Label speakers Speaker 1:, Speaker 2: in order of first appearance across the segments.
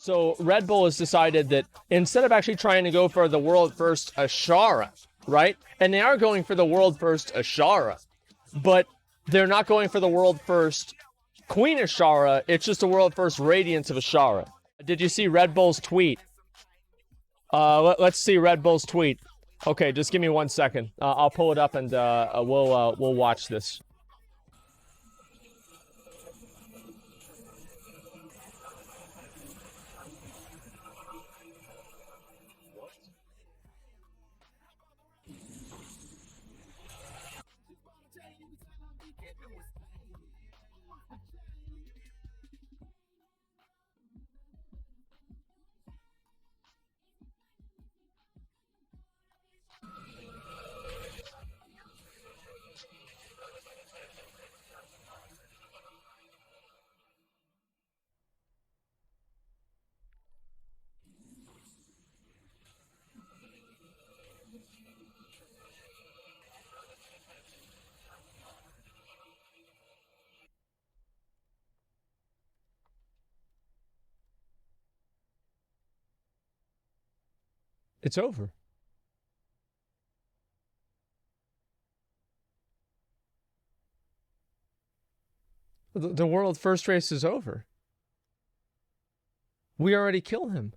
Speaker 1: So Red Bull has decided that instead of actually trying to go for the world first Azshara, right? And they are going for the world first Azshara, but they're not going for the world first Queen Azshara. It's just a world first Radiance of Azshara. Did you see Red Bull's tweet? Let's see Red Bull's tweet. Okay, just give me 1 second. I'll pull it up and we'll watch this. It's over. The world first race is over. We already killed him.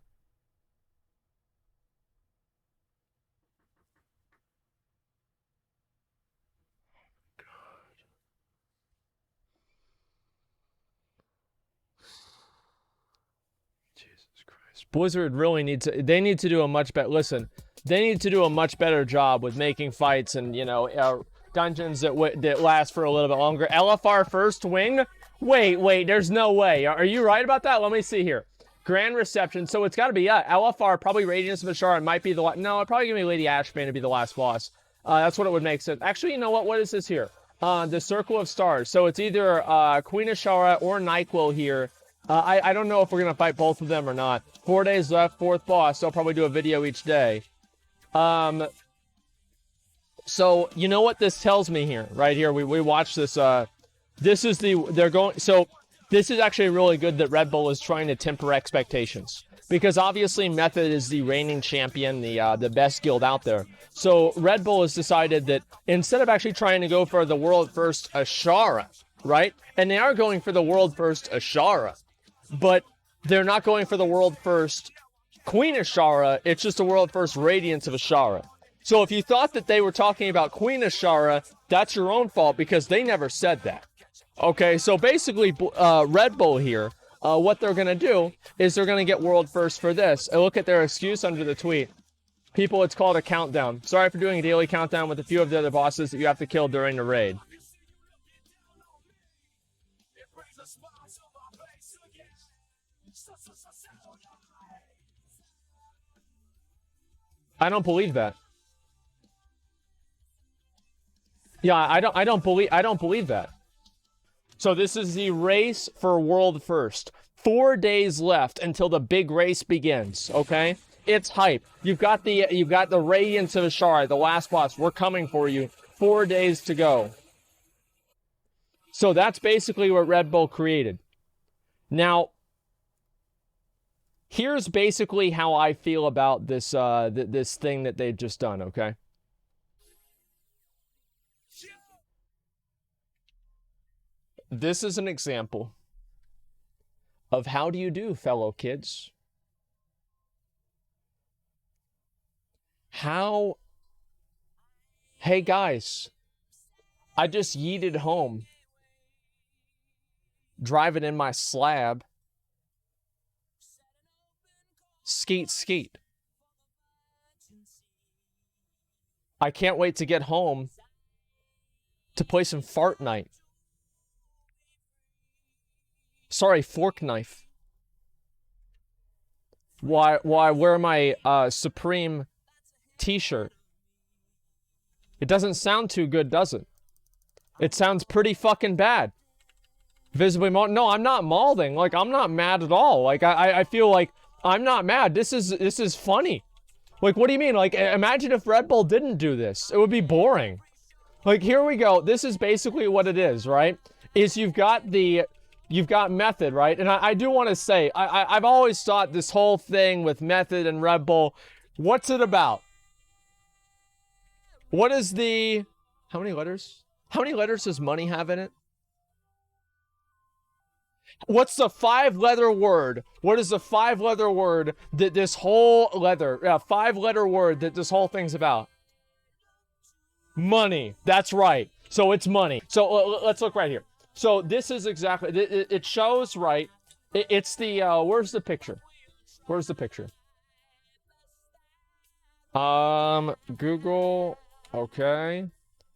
Speaker 1: Blizzard really needs to, they need to do a much better, listen, they need to do a much better job with making fights and, you know, dungeons that last for a little bit longer. LFR first wing? Wait, there's no way. Are you right about that? Let me see here. Grand Reception, so it's got to be, LFR, probably Radiance of Azshara, might be the last, no, it's probably going to be Lady Ashbane to be the last boss. That's what it would make sense. Actually, you know what is this here? The Circle of Stars, so it's either Queen Azshara or NyQuil here. I don't know if we're going to fight both of them or not. 4 days left, fourth boss, so I'll probably do a video each day. So, you know what this tells me here? Right here, we watch this, this is this is actually really good that Red Bull is trying to temper expectations. Because obviously Method is the reigning champion, the best guild out there. So Red Bull has decided that instead of actually trying to go for the world first Azshara, right? And they are going for the world first Azshara, but they're not going for the world first Queen Azshara. It's just a world first Radiance of Azshara. So if you thought that they were talking about Queen Azshara, that's your own fault because they never said that. Okay, so basically, Red Bull here, what they're going to do is they're going to get world first for this. And look at their excuse under the tweet. People, it's called a countdown. Sorry for doing a daily countdown with a few of the other bosses that you have to kill during the raid. I don't believe that. Yeah, I don't believe that. So this is the race for world first. 4 days left until the big race begins, okay? It's hype. You've got the Radiance of Azshara, the last boss. We're coming for you. 4 days to go. So that's basically what Red Bull created. Now, here's basically how I feel about this this thing that they've just done, okay? This is an example of how do you do, fellow kids? Hey guys, I just yeeted home, driving in my slab. Skeet, skeet. I can't wait to get home to play some Fart Night. Sorry, Fork Knife. Why wear my Supreme t-shirt? It doesn't sound too good, does it? It sounds pretty fucking bad. Visibly mauled. No, I'm not mauling. Like, I'm not mad at all. Like, I feel like I'm not mad. This is funny. Like, what do you mean? Like, imagine if Red Bull didn't do this. It would be boring. Like, here we go. This is basically what it is, right? Is you've got the you've got Method, right? And I do want to say, I've always thought this whole thing with Method and Red Bull, what's it about? What is the... How many letters? How many letters does money have in it? What's the 5-letter word? What is the 5-letter word that this whole 5-letter word that this whole thing's about? Money. That's right. So it's money. So let's look right here. So this is exactly, it shows, right? It's the, where's the picture? Where's the picture? Google, okay.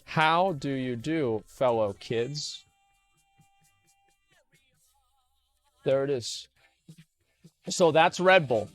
Speaker 1: How do you do, fellow kids? There it is. So that's Red Bull.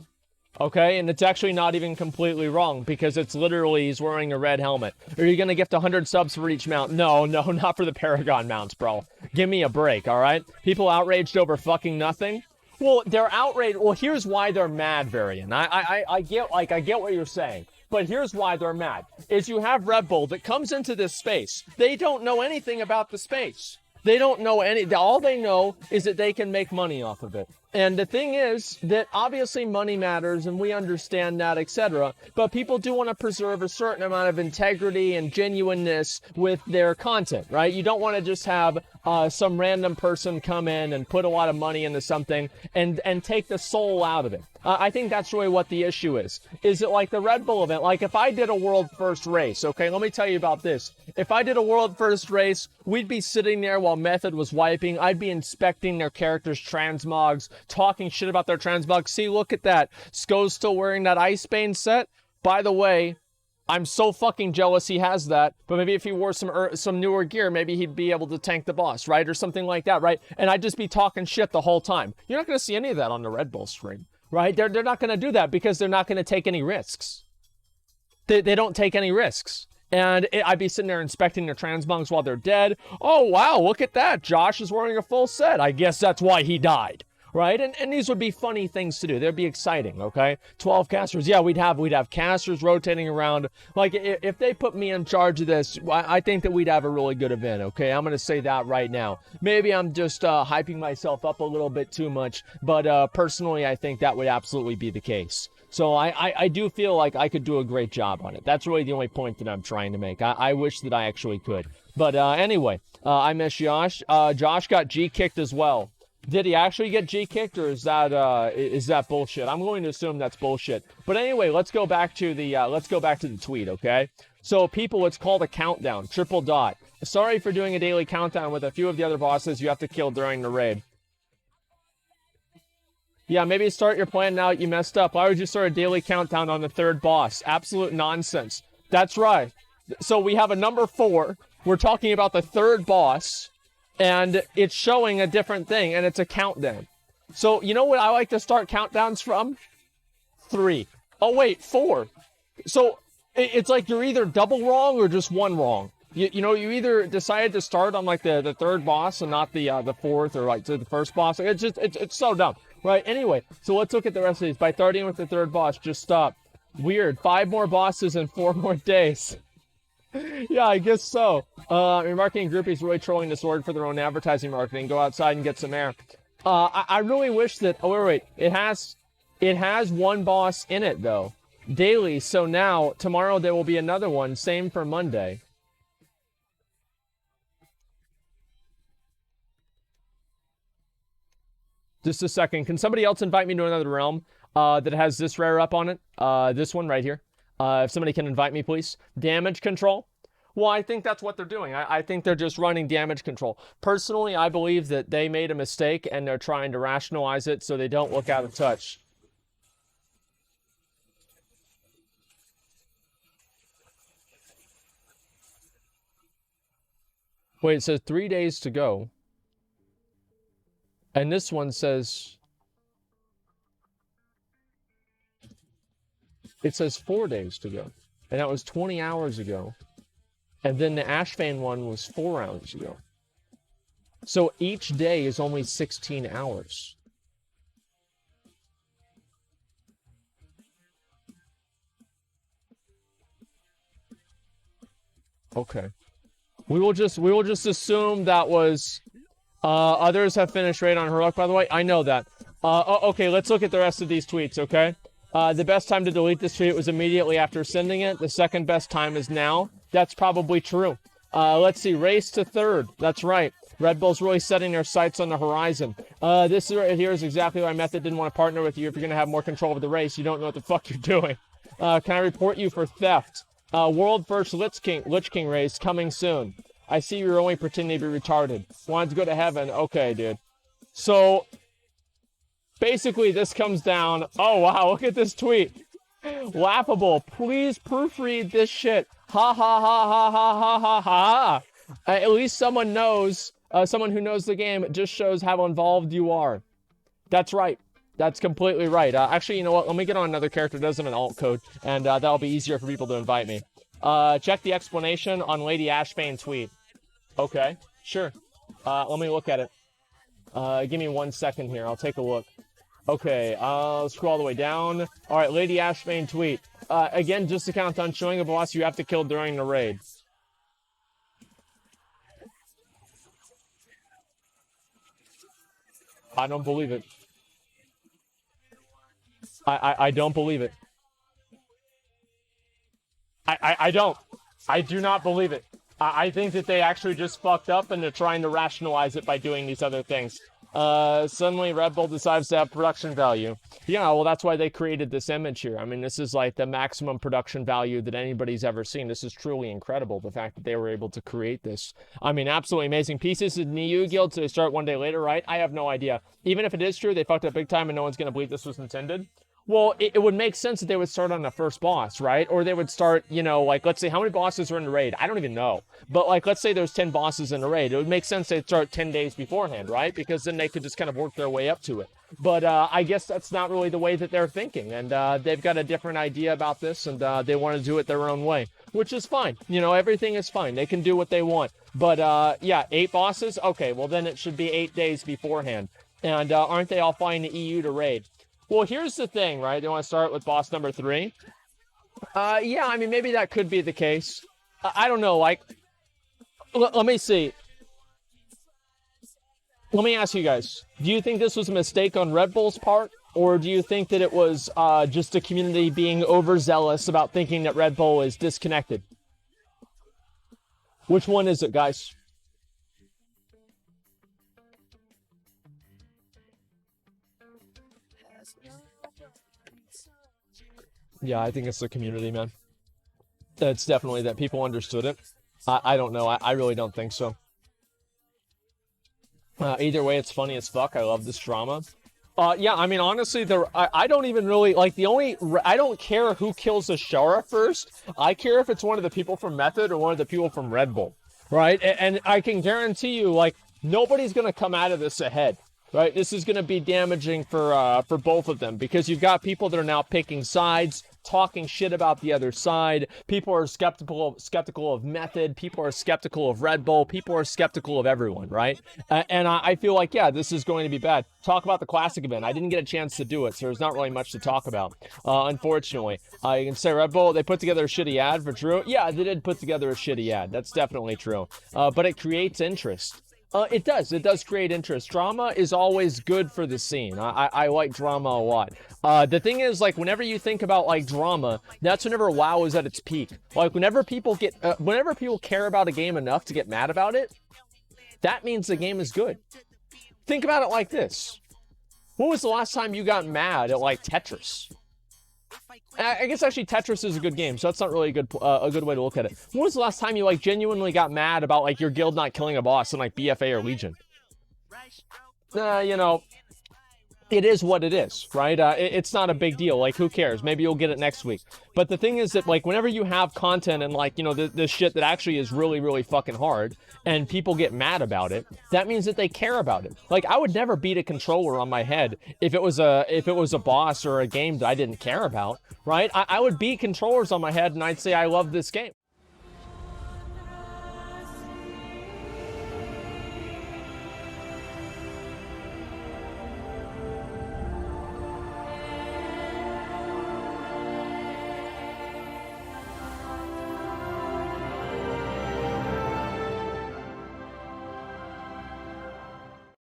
Speaker 1: Okay, and it's actually not even completely wrong because it's literally he's wearing a red helmet. Are you going to gift 100 subs for each mount? No, not for the Paragon mounts, bro. Give me a break, all right? People outraged over fucking nothing? Well, they're outraged. Well, here's why they're mad, Varian. I get what you're saying. But here's why they're mad. Is you have Red Bull that comes into this space. They don't know anything about the space. They don't know all they know is that they can make money off of it. And the thing is that obviously money matters and we understand that, etc. But people do want to preserve a certain amount of integrity and genuineness with their content, right? You don't want to just have some random person come in and put a lot of money into something and take the soul out of it. I think that's really what the issue is. Is it like the Red Bull event? Like if I did a world first race, okay, let me tell you about this. If I did a world first race, we'd be sitting there while Method was wiping. I'd be inspecting their characters' transmogs, talking shit about their transmogs. See, look at that. Sko's still wearing that Icebane set. By the way, I'm so fucking jealous he has that, but maybe if he wore some newer gear, maybe he'd be able to tank the boss, right? Or something like that, right? And I'd just be talking shit the whole time. You're not going to see any of that on the Red Bull stream, right? They're not going to do that because they're not going to take any risks. They don't take any risks. And I'd be sitting there inspecting their transmogs while they're dead. Oh, wow, look at that. Josh is wearing a full set. I guess that's why he died. Right? And these would be funny things to do. They'd be exciting, okay? 12 casters. Yeah, we'd have casters rotating around. Like, if they put me in charge of this, I think that we'd have a really good event, okay? I'm going to say that right now. Maybe I'm just hyping myself up a little bit too much, but personally, I think that would absolutely be the case. So I do feel like I could do a great job on it. That's really the only point that I'm trying to make. I wish that I actually could. But anyway, I miss Josh. Josh got G-kicked as well. Did he actually get G-kicked, or is that bullshit? I'm going to assume that's bullshit. But anyway, let's go back to the tweet, okay? So people, it's called a countdown, triple dot. Sorry for doing a daily countdown with a few of the other bosses you have to kill during the raid. Yeah, maybe start your plan now that you messed up. Why would you start a daily countdown on the third boss? Absolute nonsense. That's right. So we have a number 4. We're talking about the third boss. And it's showing a different thing, and it's a countdown. So, you know what I like to start countdowns from? 3. Oh, wait, 4. So, it's like you're either double wrong or just one wrong. You know, you either decided to start on, like, the third boss and not the fourth or, like, the first boss. It's so dumb, right? Anyway, so let's look at the rest of these. By starting with the third boss, just stop. Weird. 5 more bosses in 4 more days. Yeah, I guess so. Your marketing group is really trolling the sword for their own advertising marketing. Go outside and get some air. I really wish that... Oh, wait. It has one boss in it, though. Daily. So now, tomorrow there will be another one. Same for Monday. Just a second. Can somebody else invite me to another realm that has this rare up on it? This one right here. If somebody can invite me, please. Damage control. Well, I think that's what they're doing. I think they're just running damage control. Personally, I believe that they made a mistake and they're trying to rationalize it so they don't look out of touch. Wait, it says 3 days to go. And this one says... It says 4 days to go. And that was 20 hours ago. And then the Ashfane one was 4 hours ago. So each day is only 16 hours. Okay. We will just assume that was Others have finished raid on Herlock, by the way. I know that. Okay, let's look at the rest of these tweets, okay? The best time to delete this tweet was immediately after sending it. The second best time is now. That's probably true. Let's see. Race to third. That's right. Red Bull's really setting their sights on the horizon. This right here is exactly why Method didn't want to partner with you. If you're going to have more control of the race, you don't know what the fuck you're doing. Can I report you for theft? World first Lich King race coming soon. I see you're only pretending to be retarded. Wanted to go to heaven. Okay, dude. So, basically, this comes down... Oh, wow, look at this tweet. Laughable. Please proofread this shit. Ha, ha, ha, ha, ha, ha, ha, ha. At least someone knows, someone who knows the game, it just shows how involved you are. That's right. That's completely right. Actually, you know what? Let me get on another character that doesn't have an alt code, and that'll be easier for people to invite me. Check the explanation on Lady Ashbane tweet. Okay, sure. Let me look at it. Give me 1 second here. I'll take a look. Okay, scroll all the way down. All right, Lady Ashbane tweet. Again, just to count on showing a boss you have to kill during the raid. I don't believe it. I don't believe it. I don't. I do not believe it. I think that they actually just fucked up and they're trying to rationalize it by doing these other things. Suddenly Red Bull decides to have production value. Yeah, well, that's why they created this image here. I mean, this is like the maximum production value that anybody's ever seen. This is truly incredible, the fact that they were able to create this. I mean, absolutely amazing. Pieces of Niu Guild, so they start one day later, right? I have no idea. Even if it is true, they fucked up big time and no one's going to believe this was intended. Well, it would make sense that they would start on the first boss, right? Or they would start, you know, like, let's say, how many bosses are in the raid? I don't even know. But, like, let's say there's 10 bosses in the raid. It would make sense they'd start 10 days beforehand, right? Because then they could just kind of work their way up to it. But I guess that's not really the way that they're thinking. And they've got a different idea about this, and they want to do it their own way, which is fine. You know, everything is fine. They can do what they want. But, yeah, 8 bosses? Okay, well, then it should be 8 days beforehand. And aren't they all flying to EU to raid? Well, here's the thing, right? They want to start with boss number 3. Yeah, I mean, maybe that could be the case. I don't know, like... Let me see. Let me ask you guys. Do you think this was a mistake on Red Bull's part? Or do you think that it was just a community being overzealous about thinking that Red Bull is disconnected? Which one is it, guys? Yeah, I think it's the community, man. It's definitely that people understood it. I don't know. I really don't think so. Either way, it's funny as fuck. I love this drama. Yeah, I mean, honestly, I don't even really, like, I don't care who kills Azshara first. I care if it's one of the people from Method or one of the people from Red Bull, right? And I can guarantee you, like, nobody's going to come out of this ahead. Right, this is going to be damaging for both of them because you've got people that are now picking sides, talking shit about the other side. People are skeptical of Method. People are skeptical of Red Bull. People are skeptical of everyone, right? And I feel like, yeah, this is going to be bad. Talk about the Classic event. I didn't get a chance to do it, so there's not really much to talk about, unfortunately. You can say Red Bull, they put together a shitty ad for true. Yeah, they did put together a shitty ad. That's definitely true. But it creates interest. It does create interest. Drama is always good for the scene. I like drama a lot. The thing is, like, whenever you think about, like, drama, that's whenever WoW is at its peak. Like, whenever people care about a game enough to get mad about it, that means the game is good. Think about it like this. When was the last time you got mad at, like, Tetris? I guess actually Tetris is a good game, so that's not really a good way to look at it. When was the last time you, like, genuinely got mad about, like, your guild not killing a boss in, like, BFA or Legion? You know, it is what it is, right? It's not a big deal. Like, who cares? Maybe you'll get it next week. But the thing is that, like, whenever you have content and, like, you know, this shit that actually is really, really fucking hard, and people get mad about it, that means that they care about it. Like, I would never beat a controller on my head if it was a boss or a game that I didn't care about, right? I would beat controllers on my head and I'd say I love this game.